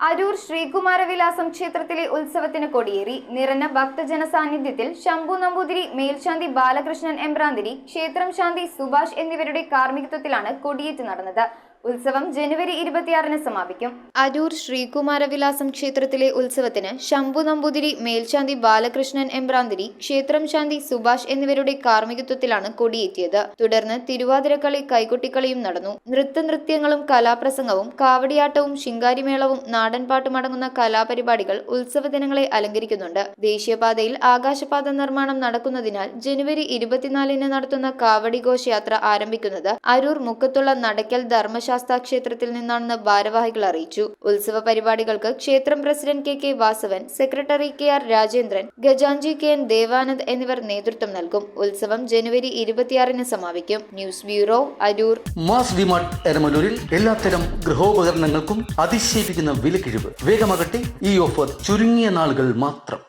അരൂർ ശ്രീകുമാരവിലാസം ക്ഷേത്രത്തിലെ ഉത്സവത്തിന് കൊടിയേറി. നിറഞ്ഞ ഭക്തജന സാന്നിധ്യത്തിൽ ശംഭു നമ്പൂതിരി, മേൽശാന്തി ബാലകൃഷ്ണൻ എമ്പ്രാന്തിരി, ക്ഷേത്രം ശാന്തി സുഭാഷ് എന്നിവരുടെ കാർമ്മികത്വത്തിലാണ് കൊടിയേറ്റ് നടന്നത്. ഉത്സവം ജനുവരി 26-ന് സമാപിക്കും. അരൂർ ശ്രീകുമാരവിലാസം ക്ഷേത്രത്തിലെ ഉത്സവത്തിന് ശംഭു നമ്പൂതിരി, മേൽശാന്തി ബാലകൃഷ്ണൻ എമ്പ്രാന്തിരി, ക്ഷേത്രം ശാന്തി സുഭാഷ് എന്നിവരുടെ കാർമ്മികത്വത്തിലാണ് കൊടിയേറ്റിയത്. തുടർന്ന് തിരുവാതിരക്കളി, കൈകൊട്ടിക്കളിയും നടന്നു. നൃത്യങ്ങളും കലാപ്രസംഗവും കാവടിയാട്ടവും ശിങ്കാരിമേളവും നാടൻപാട്ടുമടങ്ങുന്ന കലാപരിപാടികൾ ഉത്സവ ദിനങ്ങളെ അലങ്കരിക്കുന്നുണ്ട്. ദേശീയപാതയിൽ ആകാശപാത നിർമ്മാണം നടക്കുന്നതിനാൽ ജനുവരി 24-ന് നടത്തുന്ന കാവടി ഘോഷയാത്ര ആരംഭിക്കുന്നത് അരൂർ മുക്കത്തുള്ള നടക്കൽ ധർമ്മശാസ്ത്ര ക്ഷേത്രത്തിൽ നിന്നാണെന്ന് ഭാരവാഹികൾ അറിയിച്ചു. ഉത്സവ പരിപാടികൾക്ക് ക്ഷേത്രം president K Vasavan, secretary KR Rajendran, ഖജാൻജി KN ദേവാനന്ദ് എന്നിവർ നേതൃത്വം നൽകും. ഉത്സവം ജനുവരി 26-ന് സമാപിക്കും. News bureau, Aroor. Mass DMart എരമലൂരിൽ എല്ലാത്തരം ഗൃഹോപകരണങ്ങൾക്കും അതിശയിപ്പിക്കുന്ന വിലക്കിഴിവ്. വേഗമാകട്ടെ, ഈ ഓഫർ ചുരുങ്ങിയ നാളുകൾ മാത്രം.